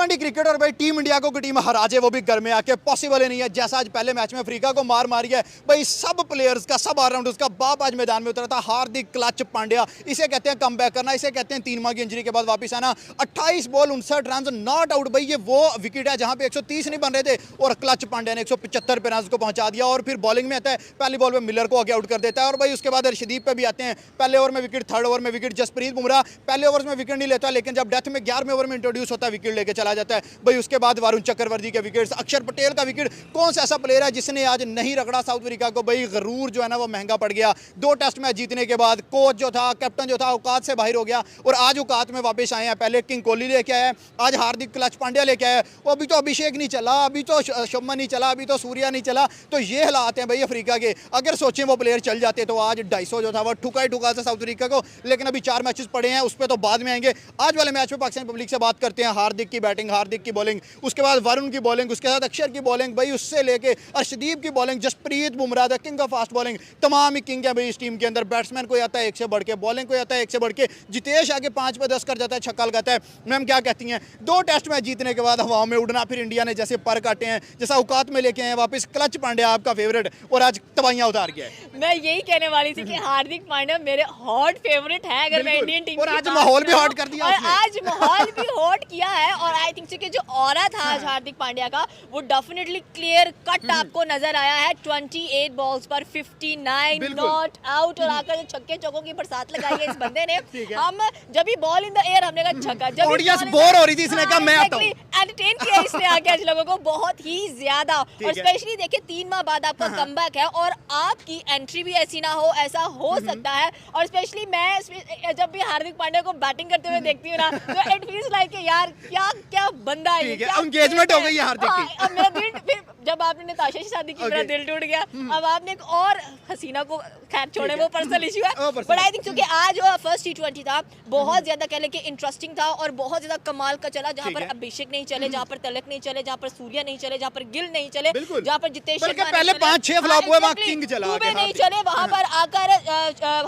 T20 cricket और भाई team India को टीम हरा जाए वो भी घर में आके पॉसिबल ही नहीं है। जैसा आज पहले मैच में अफ्रीका को मार मारी है भाई, सब प्लेयर्स का, सब ऑलराउंडर्स का बाप आज मैदान में उतरा था। हार्दिक क्लच पांड्या, इसे कहते हैं कम बैक करना, इसे कहते हैं 3 माह की इंजरी के बाद वापस आना। 28 बॉल 59 रन, नॉट आउट। भाई ये वो विकेट है जहां पे 130 नहीं बन रहे थे और क्लच पांड्या ने 175 पे रन को पहुंचा दिया। और फिर बॉलिंग में आता है, पहली बॉल में मिलर को आगे आउट कर देता है। और भाई उसके बाद अर्शदीप पे भी आते हैं, पहले ओवर में विकेट, थर्ड ओवर में विकेट। जसप्रीत बुमराह पहले ओवर में विकेट नहीं लेता, लेकिन जब डेथ में 11वें ओवर में इंट्रोड्यूस होता है विकेट लेके चला जाता है। भाई उसके बाद वरुण चक्रवर्ती के विकेट, अक्षर पटेल का विकेट। कौन सा ऐसा प्लेयर है जिसने आज नहीं रगड़ा साउथ अफ्रीका को? भाई गरूर जो है ना वो महंगा पड़ गया। 2 टेस्ट मैच जीतने के बाद कोच जो था, कैप्टन जो था, औकात से बाहर हो गया और आज औकात में वापस आए हैं। पहले किंग कोहली लेके आया, आज हार्दिक क्लच पांड्या लेके आया। वो अभी तो अभिषेक नहीं चला, अभी तो शुभमन नहीं चला, अभी तो सूर्या नहीं चला। तो ये हालात हैं भाई अफ्रीका के। अगर सोचें वो प्लेयर चल जाते तो आज 250 जो था वो ठुका ही ठुका था साउथ अफ्रीका को। लेकिन अभी 4 मैचेस पड़े हैं, उस पर तो बाद में आएंगे। आज वाले मैच में पाकिस्तान पब्लिक से बात करते हैं। हार्दिक की बैटिंग, हार्दिक की बॉलिंग, उसके बाद वरुण की बॉलिंग, उसके साथ अक्षर की बॉलिंग, भाई उससे लेके अर्शदीप की bowling, Jasprit Bumrah the king of fast bowling, तमाम ही किंग है भाई इस टीम के अंदर। बैट्समैन को आता है एक से बढ़ के, बॉलिंग को आता है एक से बढ़ के। जितेश आगे 5 पे 10 कर जाता है, छक्का लगाता है। मैम क्या कहती हैं? 2 टेस्ट मैच जीतने के बाद हवाओं में उड़ना, फिर इंडिया ने जैसे पर काटे हैं, जैसा औकात में लेके आए वापस। क्लच पांड्या आपका फेवरेट और आज तबाहियां उतार गया है। मैं यही कहने वाली थी कि हार्दिक पांड्या मेरे हॉट फेवरेट है अगर मैं इंडियन टीम और आज माहौल भी हॉट कर दिया और आज माहौल भी हॉट किया है। और आई थिंक कि जो ऑरा था आज हार्दिक पांड्या का वो डेफिनेटली क्लियर कट आपको नजर आया है। 28 बॉल्स पर 59 नॉट आउट और आकर जो छक्के चौकों की बरसात लगाई है इस बंदे ने। हम जब भी बॉल इन द एयर हमने कहा छक्का, जब ऑडियंस बोर हो रही थी, इसने कहा मैं आता हूं। एंटरटेन किया इसने आके आज लोगों को बहुत ही ज्यादा। और स्पेशली देखिए 3 माह बाद आपका कमबैक है और आपकी एंट्री भी ऐसी ना हो, ऐसा हो सकता है। और स्पेशली मैं जब भी हार्दिक पांड्या को बैटिंग करते हुए देखती हूँ ना तो इट फील्स लाइक यार क्या क्या बंदा है, एंगेजमेंट हो गई है हार्दिक की। अब मेरा दिल फिर जब आपने नताशा से शादी की मेरा दिल टूट गया। अब आपने एक और हसीना को, खैर छोड़े वो पर्सनल इशू है, बट आई थिंक क्योंकि आज वो फर्स्ट T20 था बहुत ज्यादा कह लें कि इंटरेस्टिंग था और बहुत ज्यादा कमाल का चला। जहाँ पर अभिषेक नहीं चले, जहाँ पर तिलक नहीं चले, जहाँ पर सूर्या नहीं चले, जहाँ पर गिल नहीं चले, जहाँ पर जितेश शर्मा पहले 5-6 फ्लॉप हुए, वहां किंग चला, नहीं चले, वहां पर आकर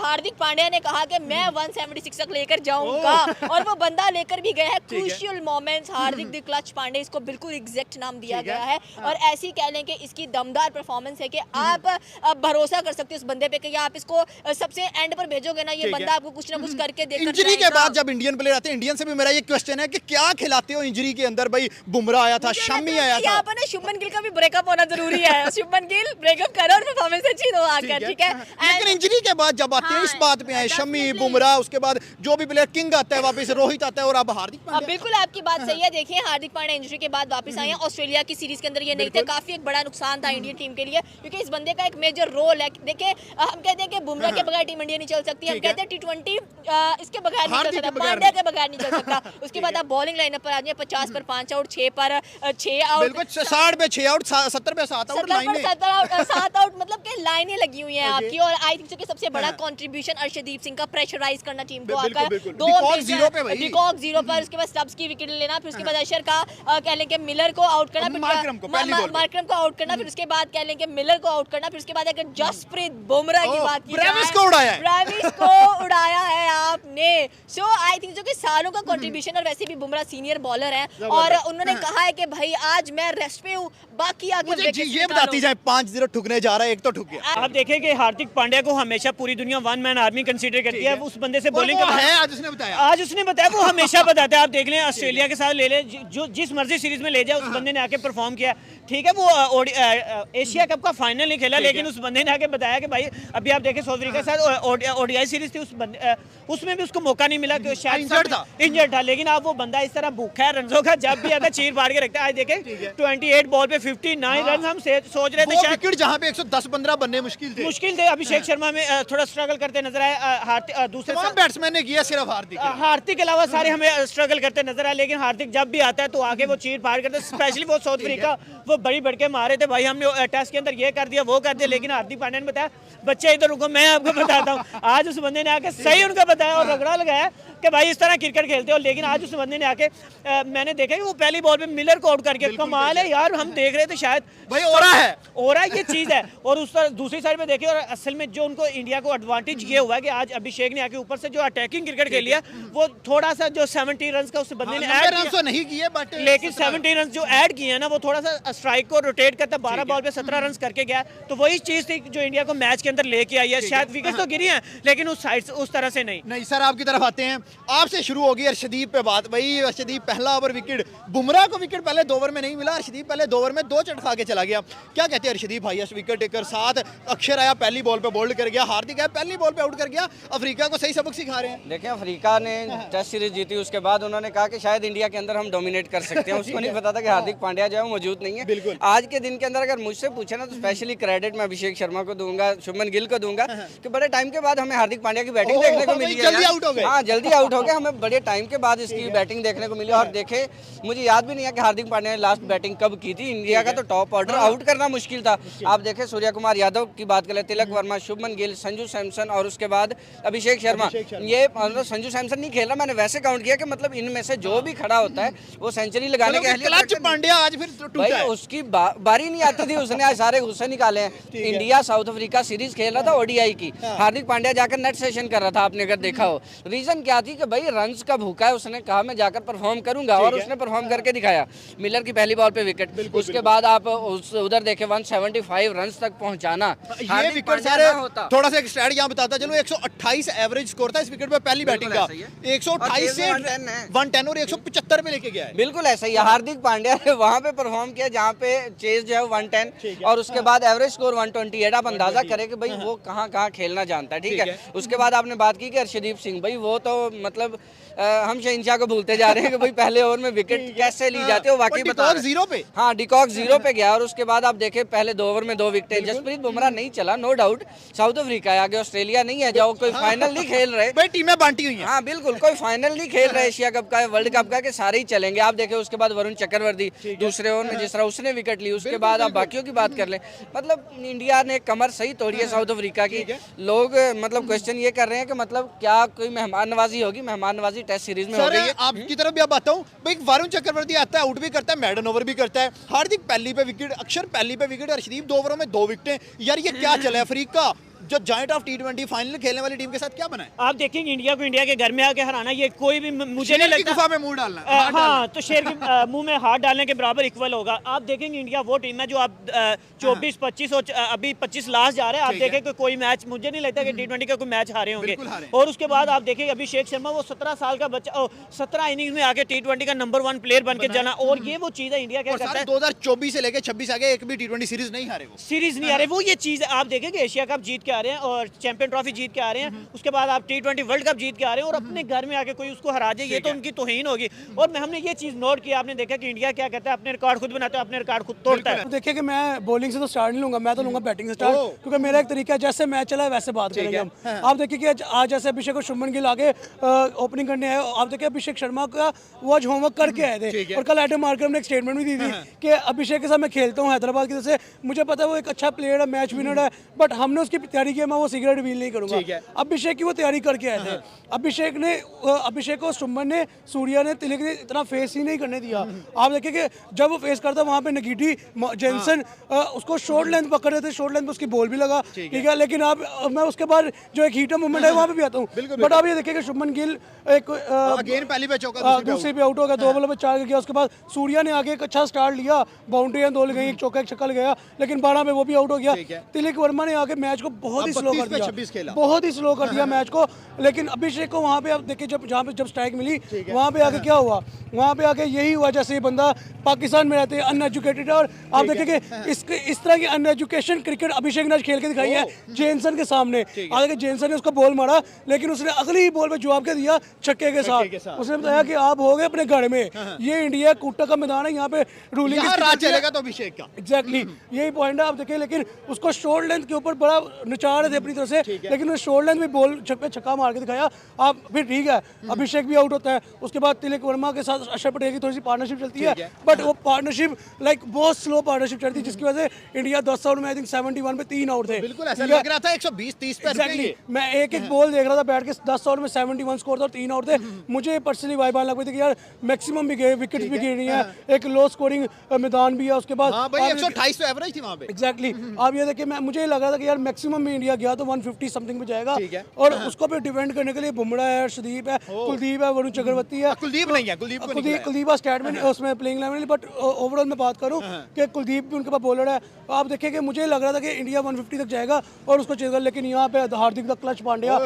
हार्दिक पांड्या ने कहा कि मैं 176 तक लेकर जाऊंगा और वो बंदा लेकर भी गया है। Crucial moments Hardik the clutch Pandya, इसको बिल्कुल एग्जैक्ट नाम दिया गया है। और ऐसी कह लें कि इसकी दमदार परफॉर्मेंस है कि आप भरोसा कर सकते हो उस बंदे पे कि आप इसको सबसे एंड पर भेजोगे ना, ये बंदा आपको कुछ ना कुछ करके देकर इंजरी के बाद जब इंडियन प्लेयर आते हैं, इंडियन से भी मेरा ये क्वेश्चन है कि क्या खिलाते हो इंजरी के अंदर? भाई बुमराह आया था, शमी आया था, यहाँ पर ना शुभमन गिल का भी ब्रेकअप होना जरूरी है। शुभमन गिल ब्रेकअप करो और परफॉर्मेंस अच्छी दो आकर, ठीक है। लेकिन इंजरी के बाद जब आते हैं इस बात पे आए, शमी, बुमराह, उसके बाद जो भी प्लेयर किंग आता है वापस, रोहित आता है और अब हार्दिक पांड्या। बिल्कुल आपकी बात सही है। देखिए हार्दिक पांड्या इंजरी के बाद वापस आए हैं। ऑस्ट्रेलिया की सीरीज के अंदर ये नहीं थे, काफी एक बड़ा नुकसान था इंडियन टीम के लिए क्योंकि इस बंदे का एक मेजर रोल है। देखिए हम कहते हैं कि बुमराह के बगैर टीम इंडिया नहीं चल सकती, हम कहते हैं T20 इसके बगैर नहीं चल सकता, पांड्या के बगैर नहीं चल सकता। उसके बाद आप बॉलिंग लाइनअप पर आ जाइए, 50 पर 5 आउट, 6 पर 6 आउट, 60 पे 6 आउट, 70 पे 7 आउट, 7 आउट, मतलब कि लाइनें लगी हुई हैं आपकी। और आई थिंक कि सबसे बड़ा कंट्रीब्यूशन अर्शदीप सिंह का, प्रेशराइज करना टीम को आकर 2 डिकॉक 0 पर, उसके बाद स्टब्स की विकेट लेना, फिर उसके बाद अशर का कह लें कि मिलर को आउट करना, मार्करम को आउट करना, फिर उसके बाद कह लें कि मिलर को आउट करना, फिर उसके बाद अगर जसप्रीत बुमराह की बात की ब्रेविस को उड़ाया है आपने। सो आई थिंक जो कि सालों का कंट्रीब्यूशन, और वैसे भी बुमराह सीनियर बॉलर हैं और उन्होंने कहा है कि भाई आज मैं रेस्ट पे हूँ, बाकी आगे ये बताती जाए 5-0 ठुकने जा रहा है, एक तो ठुक गया। आप देखें कि हार्दिक पांड्या को हमेशा पूरी दुनिया 1 मैन आर्मी कंसीडर करती है। उस बंदे से बॉलिंग है, आज उसने बताया वो हमेशा बताता है। आप देख लें ऑस्ट्रेलिया के साथ ले ले, जो जिस मर्जी सीरीज में ले जाए उस बंदे ने आके परफॉर्म किया। ठीक है वो एशिया कप का फाइनल नहीं खेला, लेकिन उस बंदे ने आके बताया कि भाई अभी आप देखें साउथ अफ्रीका के साथ ODI सीरीज थी, उसमें भी उसको मौका नहीं मिला कि शायद इंजर्ड था। लेकिन अब वो बंदा इस तरह भूखा है रनों का, जब भी आता चीर फाड़ के रखता है। आज देखें 28 बॉल पे 59 रन, हम सोच रहे थे शायद जहां पे 110-15 बनने मुश्किल थे। अभिषेक शर्मा में थोड़ा स्ट्रगल करते नजर आए, दूसरे बैट्समैन ने किया सिर्फ हार्दिक के अलावा सारे हमें स्ट्रगल करते नजर आए। लेकिन हार्दिक जब भी आता है तो आगे वो चीर फाड़ करते, स्पेशली वो साउथ अफ्रीका वो बड़ी बढ़के मारे थे। भाई हमने टेस्ट के अंदर ये कर दिया, वो कर दिया, लेकिन हार्दिक पांड्या ने बताया बच्चे इधर रुको, मैं आपको बताता हूँ। आज उस बंदे ने आके सही उनका बताया और रगड़ा लगाया कि भाई इस तरह क्रिकेट खेलते हो, लेकिन आज उस बंदे ने आके मैंने देखा कि वो पहली बॉल पे मिलर को आउट करके, कमाल है यार। हम देख रहे थे शायद भाई ओरा है, ओरा ये चीज़ है। और उस तरह दूसरी साइड पे देखिए, और असल में जो उनको इंडिया को एडवांटेज ये हुआ कि आज अभिषेक ने आके ऊपर से जो अटैकिंग क्रिकेट खेली है, वो थोड़ा सा जो 70 रन का उस बंदे ने ऐड रन तो नहीं किए बट लेकिन 70 रन जो ऐड किए हैं ना, वो थोड़ा सा स्ट्राइक को रोटेट करता 12 बॉल पे 17 रन करके गया। तो वही चीज़ थी जो इंडिया को मैच के अंदर लेके आई है। शायद विकेट तो गिरी हैं लेकिन उस साइड से उस तरह से नहीं। सर आपकी तरफ आते हैं, आपसे शुरू होगी अर्शदीप पे बात। भाई अर्शदीप पहला ओवर विकेट, बुमराह को विकेट पहले 2 ओवर में नहीं मिला, अर्शदीप पहले 2 ओवर में 2 चट खा के चला गया। क्या कहते हैं अर्शदीप भाई, विकेट टेकर साथ अक्षर आया पहली बॉल पे बोल्ड कर गया, हार्दिक आया पहली बॉल पे आउट कर गया, अफ्रीका को सही सबक सिखा रहे हैं। देखिए अफ्रीका ने टेस्ट सीरीज जीती, उसके बाद उन्होंने कहा कि शायद इंडिया के अंदर हम डोमिनेट कर सकते हैं। उसको नहीं पता था कि हार्दिक पांड्या जो है वो मौजूद नहीं है। बिल्कुल। आज के दिन के अंदर अगर मुझसे पूछे ना तो स्पेशली क्रेडिट मैं अभिषेक शर्मा को दूंगा, शुभमन गिल को दूंगा कि बड़े टाइम के बाद हमें हार्दिक पांड्या की बैटिंग देखने को मिली है। जल्दी आउट हो गए। हाँ जल्दी आउट हो गए, हमें बड़े टाइम के बाद इसकी बैटिंग देखने को मिली। और देखे मुझे याद भी नहीं है कि हार्दिक पांड्या ने लास्ट बैटिंग कब की थी। इंडिया का तो टॉप ऑर्डर आउट करना मुश्किल था। आप देखें सूर्य कुमार यादव की बात करें, तिलक वर्मा, शुभमन गिल, संजू सैमसन और उसके बाद अभिषेक शर्मा। ये मतलब संजू सैमसन नहीं खेल रहा, मैंने वैसे काउंट किया कि मतलब इनमें से जो भी खड़ा होता है वो सेंचुरी लगाने के लिए क्लच पांड्या आज फिर टूटा है। उसकी बारी नहीं आती थी, उसने आज सारे गुस्से निकाले हैं। इंडिया साउथ अफ्रीका सीरीज खेल रहा था ओडीआई की, हार्दिक पांड्या जाकर नेट सेशन कर रहा था, आपने अगर देखा हो। रीजन क्या थी कि भाई रन्स का भूखा है, उसने कहा मैं जाकर परफॉर्म करूंगा और उसने परफॉर्म करके दिखाया। मिलर की पहली बॉल पे विकेट, उसके बाद आप उधर देखे 175 रन तक पहुंचाना। ये विकेट सारे थोड़ा सा एक स्ट्रैट यहाँ बताता चलो, 128 एवरेज स्कोर था इस विकेट पे पहली बैटिंग का, 128 से 110 और 175 पे लेके गया है। बिल्कुल ऐसा ही हार्दिक पांड्या ने वहां पे परफॉर्म किया जहां पे चेज जो है 110 और उसके बाद एवरेज स्कोर 128। आप अंदाजा करें कि भाई वो कहाँ जानता है, ठीक है। उसके बाद आपने बात की कि अर्शदीप सिंह, भाई वो तो मतलब हम शहंशाह को भूलते जा रहे हैं कि भाई पहले ओवर में विकेट कैसे ली जाती है, वाकई बता रहे हैं। 0 पे, हाँ डिकॉक 0 पे गया। और उसके बाद आप देखें पहले 2 ओवर में 2 विकेट। जसप्रीत बुमराह नहीं चला, नो डाउट। साउथ अफ्रीका है आगे, ऑस्ट्रेलिया नहीं है, जाओ कोई फाइनल नहीं खेल रहे भाई, टीमें बांटी हुई हैं। हाँ बिल्कुल, कोई फाइनल नहीं खेल रहे एशिया कप का, वर्ल्ड कप का, के सारे ही चलेंगे। आप देखें उसके बाद वरुण चक्रवर्ती दूसरे ओवर में जिस तरह उसने विकेट ली, उसके बाद आप बाकियों की बात कर लें। मतलब इंडिया ने कमर सही तोड़ी है साउथ अफ्रीका की। लोग मतलब क्वेश्चन ये कर रहे हैं कि मतलब क्या कोई मेहमान नवाजी होगी? मेहमान नवाजी टेस्ट सीरीज में हो गई है। आपकी तरफ भी अब आता हूँ भाई, वरुण चक्रवर्ती आता है, आउट भी करता है, मैडन ओवर भी करता है, हार्दिक पहली पे विकेट, अक्षर पहली पे विकेट, अर्शदीप 2 ओवरों में 2 विकेटें। यार ये क्या चला है? अफ्रीका जो जायंट ऑफ T20 फाइनल खेलने वाली टीम के साथ क्या बना है? आप देखेंगे इंडिया को इंडिया के घर में आके हराना, ये कोई भी मुझे नहीं लगता गुफा में मुंह डालना, हाँ तो शेर के मुंह में हाथ डालने के बराबर इक्वल होगा। आप देखेंगे इंडिया वो टीम है जो आप 24-25 और अभी 25 लास्ट जा रहे हैं। आप देखें कि कोई मैच, मुझे नहीं लगता कि T20 का कोई मैच हारे होंगे। और उसके बाद आप देखेंगे अभिषेक शर्मा, वो 17 साल का बच्चा, 17 इनिंग्स में आके T20 का नंबर 1 प्लेयर बन के जाना। और ये वो चीज़ है इंडिया क्या करता है, 2024 से लेकर 26 आगे एक भी T20 सीरीज नहीं हारे, वो सीरीज नहीं आ रहे। वो ये चीज़ है, आप देखेंगे एशिया कप जीत के आ रहे हैं और चैंपियन ट्रॉफी जीत के आ रहे हैं, उसके बाद आप T20 वर्ल्ड कप जीत के आ रहे हैं और अपने घर में आके कोई उसको हरा जाए, ये तो उनकी तौहीन होगी। और हमने ये चीज़ नोट की, आपने देखा कि इंडिया क्या कहता है, अपने रिकॉर्ड खुद बनाते हैं, अपने रिकॉर्ड खुद तोड़ता है। देखिए कि मैं बॉलिंग से तो स्टार्ट नहीं लूंगा, मैं तो लूंगा बैटिंग से स्टार्ट, क्योंकि मेरा एक तरीका है, जैसे मैच चला है वैसे बात करेंगे हम। आप देखिए कि आज जैसे अभिषेक और शुभमन गिल आगे ओपनिंग करने आए, आप देखिए अभिषेक शर्मा का वो आज होमवर्क करके आए थे। और कल एडम मार्करम ने एक स्टेटमेंट भी दी थी कि अभिषेक के साथ मैं खेलता हूँ हैदराबाद की तरफ से, मुझे पता है वो एक अच्छा प्लेयर है, मैच विनर है, बट हमने उसकी तैयारी की, मैं वो सीक्रेट रिवील नहीं करूंगा। अभिषेक की वो तैयारी करके आए थे। अभिषेक को शुभमन ने, सूर्या ने, तिलक ने इतना फेस ही नहीं करने दिया। आप देखिए कि जब वो फेस करता वहाँ पे नगीटी, जेनसन उसको शॉर्ट लेंथ पकड़ रहे थे, शॉर्ट लेंथ पे उसकी बॉल भी लगा, ठीक है। लेकिन आप मैं उसके बाद जो एक हीटर मूवमेंट है वहाँ पे भी आता हूँ, बट आप ये देखिए कि शुभमन गिल एक अगेन पहली पे चौका, दूसरी पे आउट हो गया, 2 बॉलों पे 4 गया। उसके बाद सूर्या ने आगे एक अच्छा स्टार्ट लिया, बाउंड्रियां 2 गई, एक चौका एक छक्का गया, लेकिन 12 में वो भी आउट हो गया। तिलक वर्मा ने आगे मैच को बहुत ही स्लो कर दिया, बहुत ही स्लो कर दिया मैच को। लेकिन अभिषेक को वहाँ पे आप देखिए जब स्ट्राइक मिली वहाँ पे आके क्या हुआ, वहाँ पे आके यही हुआ जैसे ये बंदा पाकिस्तान में रहते हैं, अनएजुकेटेड है। और आप देखें कि इस तरह की अनएजुकेशन क्रिकेट अभिषेक ने आज खेल के दिखाई है जेनसन के सामने। आगे जेनसन ने उसको बॉल मारा, लेकिन उसने अगली ही बॉल पे जवाब क्या दिया, छक्के के साथ। उसने बताया कि आप हो गए अपने घर में, ये इंडिया कुट्टा का मैदान है, यहाँ पे रूलिंग राज चलेगा तो अभिषेक का। एग्जैक्टली यही पॉइंट है। आप देखिए लेकिन उसको शॉर्ट लेंथ के ऊपर बड़ा नचा रहे थे अपनी तरफ से, लेकिन उन्होंने शोल्डर लेंथ में बॉल पे छक्का मार के दिखाया। आप फिर ठीक है, अभिषेक भी आउट होता है, उसके बाद तिलक वर्मा के साथ अक्षर पटेल की थोड़ी सी पार्टनरशिप चलती है, बट वो पार्टनरशिप लाइक बहुत स्लो पार्टनरशिप चलती है, जिसकी वजह से इंडिया 10 ओवर में आई थिंक 71 पे 3 आउट थे। बिल्कुल ऐसा लग रहा था 120-30 पे एग्जैक्टली, मैं एक एक बॉल देख रहा था बैठ के, 10 ओवर में 71 स्कोर था और 3 आउट थे। मुझे पर्सनली वाइब आने लग गई थी कि यार मैक्सिमम भी गए, विकेट्स भी गिर रही हैं, एक लो स्कोरिंग मैदान भी है, उसके बाद हाँ भाई 128 तो एवरेज थी वहां पे। एग्जैक्टली आप ये देखिए, मुझे लग रहा था कि यार मैक्सिमम में इंडिया गया तो 150 समथिंग पे जाएगा, और उसको भी डिफेंड करने के लिए बुमराह है, अर्शदीप है, कुलदीप है, वरुण चक्रवर्ती है। कुलदीप नहीं है, कुलदीप को नहीं है। कुलदीप स्टार्ट में उसमें प्लेइंग 11, बट ओवरऑल मैं बात करूं कि कुलदीप भी उनके पास बॉलर है। आप देखिए कि मुझे लग रहा था कि इंडिया 150 तक जाएगा और उसको चेज कर, लेकिन यहाँ पे हार्दिक द क्लच पांड्या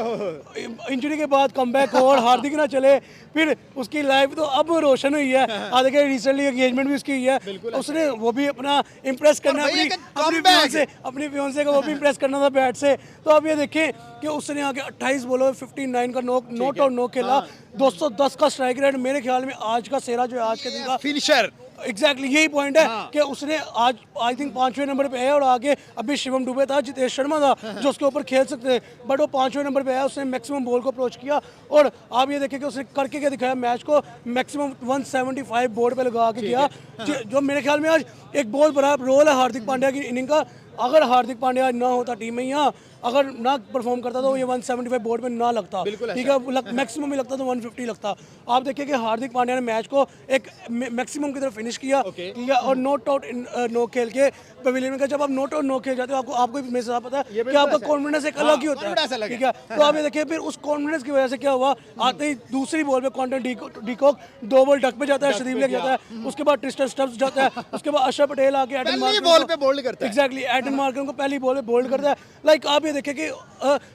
इंजरी के बाद कमबैक हो और हार्दिक ना चले, फिर उसकी लाइफ तो अब रोशन हुई है। आप देखिए रिसेंटली एंगेजमेंट भी उसकी हुई है, उसने वो भी अपना इंप्रेस करना अपनी फियांसे को वो भी इंप्रेस करना था बैट से। तो आप ये देखें कि उसने आगे 28 बॉलों 59 का नॉट आउट नो खेला, 210 का स्ट्राइक रेट, मेरे ख्याल में आज का सेरा जो है आज के दिन का फिनिशर। एग्जैक्टली यही पॉइंट है कि उसने आज आई थिंक 5वें नंबर पे है, और आगे अभी शिवम दुबे था, जितेश शर्मा था जो उसके ऊपर खेल सकते थे, बट वो 5वें नंबर पे है। उसने मैक्सिमम बॉल को अप्रोच किया और आप ये देखें कि उसने करके क्या दिखाया, मैच को मैक्सिमम 175 बोर्ड पे लगा के किया, जो मेरे ख्याल में आज एक बहुत बड़ा रोल है हार्दिक पांड्या की इनिंग का। अगर हार्दिक पांड्या ना होता टीम में, यहाँ अगर ना परफॉर्म करता तो ये 175 बोर्ड में ना लगता, ठीक है, मैक्सिमम ही लगता तो 150 लगता। आप देखिए कि हार्दिक पांड्या ने मैच को एक मैक्सिमम की तरफ फिनिश किया, ठीक है, और नॉट आउट नो खेल के पवेलियन में। जब आप नॉट आउट नो खेल जाते हो, आपको मेरे से पता है कि आपका कॉन्फिडेंस एक अलग ही होता है, ठीक है। तो आप ये देखिए फिर उस कॉन्फिडेंस की वजह से क्या हुआ, आते ही दूसरी बॉल पे क्वांटन डीकॉक 2 बॉल डक पे जाता है, शरीफ लेके जाता है, उसके बाद ट्रिस्टन स्टब्स जाता है, उसके बाद अक्षर पटेल आके एडन मार्कर बॉल पे बोल्ड करता है। एग्जैक्टली, एडन मार्कर को पहली बॉल पे बोल्ड करता है। लाइक आप ये देखें कि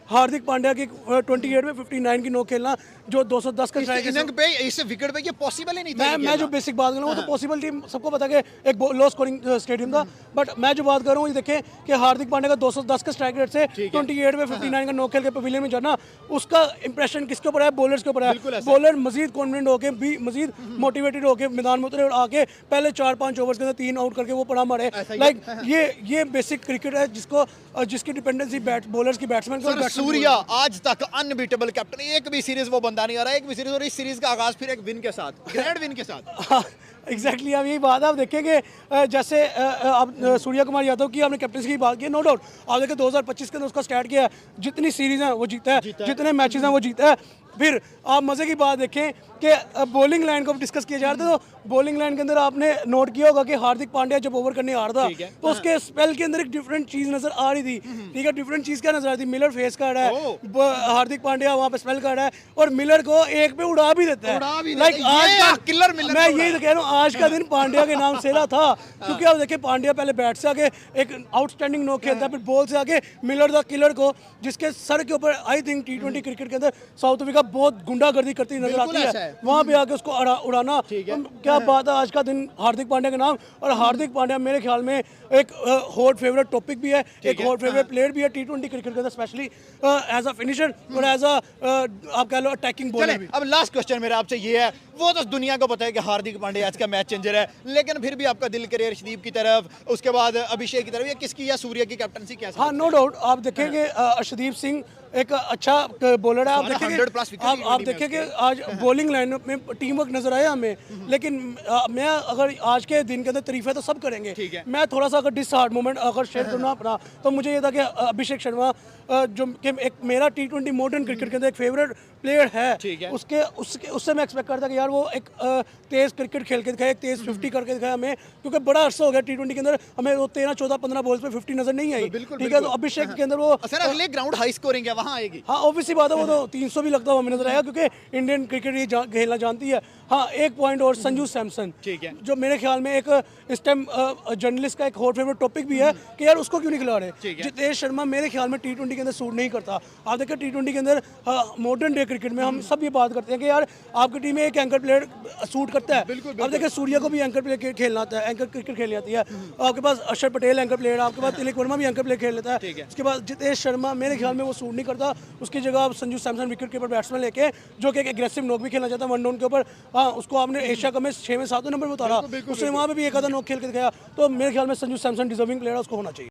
हार्दिक पांड्या की 28 में 59 की नो खेलना, जो 210 का स्ट्राइक इनिंग पे इस विकेट पे ये पॉसिबल ही नहीं था। मैं जो बेसिक बात कर रहा हूँ, वो तो पॉसिबल टीम सबको पता है कि एक लो स्कोरिंग स्टेडियम था, बट मैं जो बात कर रहा हूँ ये देखें कि हार्दिक पांड्या का 210 का स्ट्राइक रेट से 28 में 59 का नो खेल के पवेलियन में जाना, उसका इंप्रेशन किसके ऊपर है, बॉलर्स के ऊपर है। बॉलर मजीद कॉन्फिडेंट होकर भी, मजीद मोटिवेटेड होकर मैदान में उतरे और आके पहले 4-5 ओवर्स के अंदर 3 आउट करके वो पड़ा मारे। लाइक ये बेसिक क्रिकेट है जिसकी डिपेंडेंसी बॉलर्स की बैट्समैन को। सूर्या आज तक अनबीटेबल कैप्टन, एक भी सीरीज वो बंदा नहीं आ रहा, एक भी सीरीज, और इस सीरीज का आगाज फिर एक विन के साथ, ग्रैंड विन के साथ। एग्जैक्टली अब यही बात आप देखेंगे, जैसे आप सूर्या कुमार यादव की आपने कैप्टनसी की बात की, नो डाउट आप देखें 2025 के अंदर उसका स्टार्ट किया है, जितनी सीरीज हैं वो जीता है, जितने मैचेस हैं वो जीता है। फिर आप मज़े की बात देखें कि बॉलिंग लाइन को डिस्कस किया जा रहा था, तो बॉलिंग लाइन के अंदर आपने नोट किया होगा कि हार्दिक पांड्या जब ओवर करने आ रहा था तो उसके स्पेल के अंदर एक डिफरेंट चीज़ नजर आ रही थी, ठीक है। डिफरेंट चीज़ क्या नजर आ रही थी, मिलर फेस कार्ड है, हार्दिक पांड्या वहाँ पे स्पेल कार्ड है, और मिलर को एक पे उड़ा भी देता है। लाइक आज का किलर मिलर, मैं यही तो कह रहा हूँ, आज का दिन पांड्या के नाम सेरा था, क्योंकि आप देखिए पांड्या पहले बैट से आगे एक आउटस्टैंडिंग नो खेलता है, फिर बॉल से आगे मिलर द किलर को, जिसके सर के ऊपर आई थिंक T20 क्रिकेट के अंदर साउथ अफ्रीका बहुत गुंडागर्दी करती नजर आती है, वहां पे आके उसको उड़ाना, क्या बात है आज का दिन हार्दिक पांड्या के नाम। और हार्दिक पांड्या मेरे ख्याल में एक हॉट फेवरेट टॉपिक भी है, एक हॉट फेवरेट प्लेयर भी है T20 क्रिकेट के अंदर, स्पेशली एज अ फिनिशर और एज अ आप कह लो अटैकिंग बॉलर भी। अब लास्ट क्वेश्चन मेरा आपसे ये है, वो तो दुनिया को पता है कि हार्दिक पांड्या आज का मैच चेंजर है, लेकिन फिर भी आपका दिल करे अर्शदीप की तरफ, उसके बाद अभिषेक की तरफ, या किसकी या सूर्य की कैप्टनसी कैसे? हाँ नो डाउट आप देखेंगे अर्शदीप सिंह एक अच्छा बॉलर है। आप देखेंगे आज बॉलिंग लाइन में टीम वर्क नजर आया हमें, लेकिन मैं अगर आज के दिन के अंदर तारीफें तो सब करेंगे, मैं थोड़ा सा अगर डिसहार्ट मोमेंट अगर शेयर करना अपना, तो मुझे ये था कि अभिषेक शर्मा जो कि एक मेरा T20 मॉडर्न क्रिकेट के अंदर एक फेवरेट प्लेयर है, उससे मैं एक्सपेक्ट करता कि यार वो एक तेज क्रिकेट खेल के दिखाए, एक तेज 50 करके दिखाया हमें, क्योंकि बड़ा अरसा हो गया T20 के अंदर हमें वो 13, 14, 15 बॉल्स पे 50 नजर नहीं आई, ठीक है। तो अभिषेक के अंदर वो अगले ग्राउंड हाई स्कोरिंग है, वहां आएगी। हाँ ऑब्वियसली बात है, वो तो 300 भी लगता हुआ हमें नजर आएगा, क्योंकि इंडियन क्रिकेट ये खेलना जानती है। हाँ एक पॉइंट और, संजू सैमसन, ठीक है, जो मेरे ख्याल में एक इस टाइम जर्नलिस्ट का एक हॉट फेवरेट टॉपिक भी है कि यार उसको क्यों नहीं खिला रहे। जितेश शर्मा मेरे ख्याल में T20 के अंदर सूट नहीं करता। आप देखिए T20 के अंदर मॉडर्न डे क्रिकेट में हम सब ये बात करते हैं कि यार आपकी टीम में एक एंकर प्लेयर सूट करता है। अब देखिए सूर्या को भी एंकर प्लेयर खेलना आता है, एंकर क्रिकेट खेल जाती है, आपके पास अक्षर पटेल एंकर प्लेयर है, आपके पास तिलक वर्मा भी एंकर प्लेयर खेल लेता है, उसके बाद जितेश शर्मा मेरे ख्याल में वो सूट नहीं करता। उसकी जगह आप Sanju Samson wicket keeper batsman लेके, जो कि एक एग्रेसिव नॉक भी खेलना चाहता है वन डाउन के ऊपर, हाँ उसको आपने एशिया कप में 6वें 7वें नंबर पर उतारा, उसने वहाँ पे भी एक आधा नॉक खेल के दिखाया। तो मेरे ख्याल में संजू सैमसन डिजर्विंग प्लेयर है, उसको होना चाहिए।